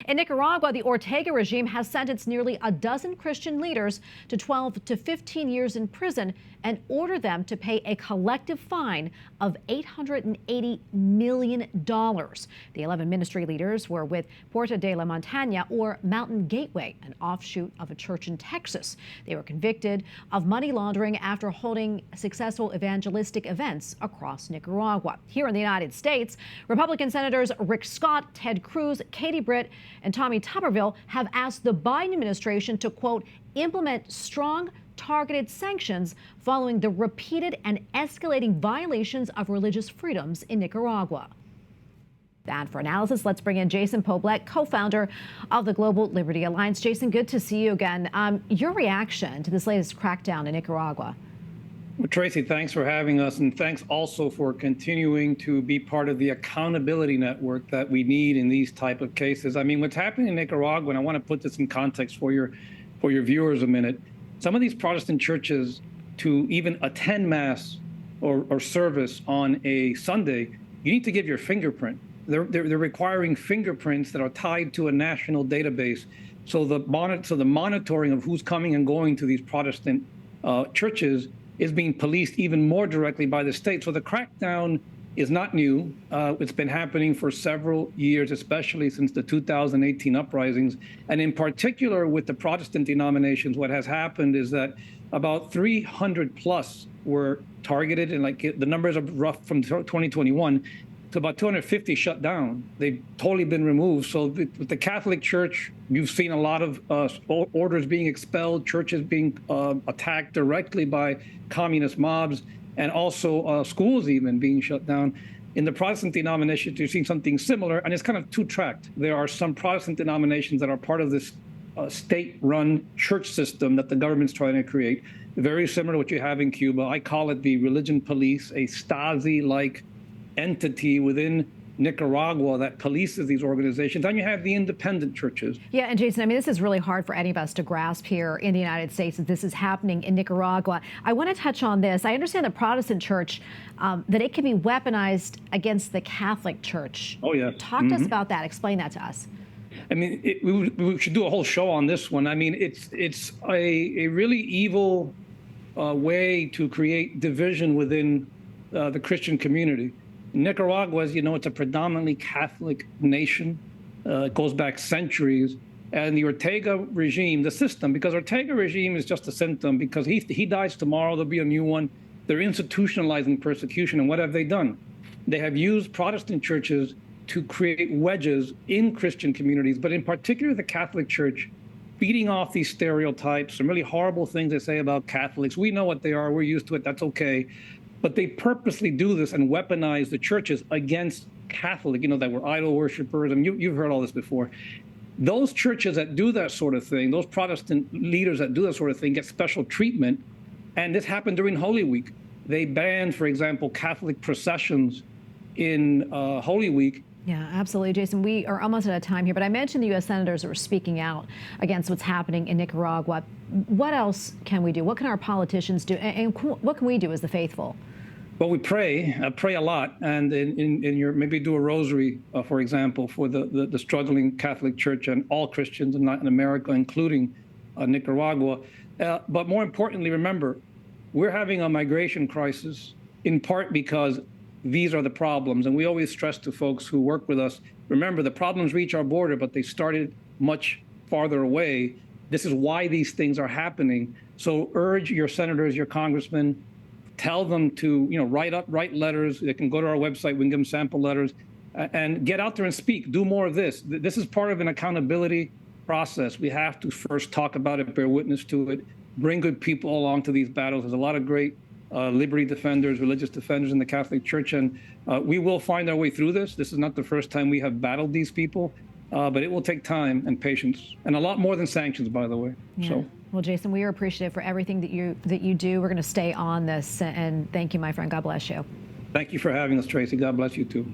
In Nicaragua, the Ortega regime has sentenced nearly a dozen Christian leaders to 12 to 15 years in prison and ordered them to pay a collective fine of $880 million. The 11 ministry leaders were with Puerta de la Montaña, or Mountain Gateway, an offshoot of a church in Texas. They were convicted of money laundering after holding successful evangelistic events across Nicaragua. Here in the United States, Republican Senators Rick Scott, Ted Cruz, Britt and Tommy Tuberville have asked the Biden administration to, quote, implement strong, targeted sanctions following the repeated and escalating violations of religious freedoms in Nicaragua. And for analysis, let's bring in Jason Poblete, co-founder of the Global Liberty Alliance. Jason, good to see you again. Your reaction to this latest crackdown in Nicaragua? Well, Tracy, thanks for having us, and thanks also for continuing to be part of the accountability network that we need in these type of cases. I mean, what's happening in Nicaragua, and I want to put this in context for your viewers a minute. Some of these Protestant churches, to even attend Mass or service on a Sunday, you need to give your fingerprint. They're requiring fingerprints that are tied to a national database. So the monitoring of who's coming and going to these Protestant churches is being policed even more directly by the state. So the crackdown is not new. It's been happening for several years, especially since the 2018 uprisings. And in particular with the Protestant denominations, what has happened is that about 300 plus were targeted, and like the numbers are rough from 2021, to about 250 shut down. They've totally been removed. So with the Catholic Church, you've seen a lot of orders being expelled, churches being attacked directly by communist mobs, and also schools even being shut down. In the Protestant denominations, you're seeing something similar, and it's kind of two-tracked. There are some Protestant denominations that are part of this state-run church system that the government's trying to create, very similar to what you have in Cuba. I call it the religion police, a Stasi-like entity within Nicaragua that polices these organizations. And you have the independent churches. Yeah, and Jason, I mean, this is really hard for any of us to grasp here in the United States that this is happening in Nicaragua. I want to touch on this. I understand the Protestant Church, that it can be weaponized against the Catholic Church. Oh, yeah. Talk to us about that. Explain that to us. I mean, we should do a whole show on this one. I mean, it's a really evil way to create division within the Christian community. Nicaragua, as you know, it's a predominantly Catholic nation. It goes back centuries. And the Ortega regime, the system, because Ortega regime is just a symptom, because he dies tomorrow, there'll be a new one. They're institutionalizing persecution. And what have they done? They have used Protestant churches to create wedges in Christian communities, but in particular the Catholic Church, feeding off these stereotypes, some really horrible things they say about Catholics. We know what they are. We're used to it. That's okay. But they purposely do this and weaponize the churches against Catholic, that were idol worshipers. And you've heard all this before. Those churches that do that sort of thing, those Protestant leaders that do that sort of thing, get special treatment. And this happened during Holy Week. They banned, for example, Catholic processions in Holy Week. Yeah, absolutely, Jason. We are almost out of time here, but I mentioned the U.S. senators are speaking out against what's happening in Nicaragua. What else can we do? What can our politicians do? And what can we do as the faithful? Well, we pray a lot, and maybe do a rosary, for example, for the struggling Catholic Church and all Christians in Latin America, including Nicaragua. But more importantly, remember, we're having a migration crisis in part because these are the problems. And we always stress to folks who work with us, remember, the problems reach our border, but they started much farther away. This is why these things are happening. So urge your senators, your congressmen, tell them to write letters. They can go to our website. We can give them sample letters and get out there and speak. Do more of this. This is part of an accountability process. We have to first talk about it, bear witness to it, bring good people along to these battles. There's a lot of great liberty defenders, religious defenders in the Catholic Church, and we will find our way through this. This is not the first time we have battled these people, but it will take time and patience, and a lot more than sanctions, by the way. Yeah. So. Well, Jason, we are appreciative for everything that you do. We're going to stay on this, and thank you, my friend. God bless you. Thank you for having us, Tracy. God bless you too.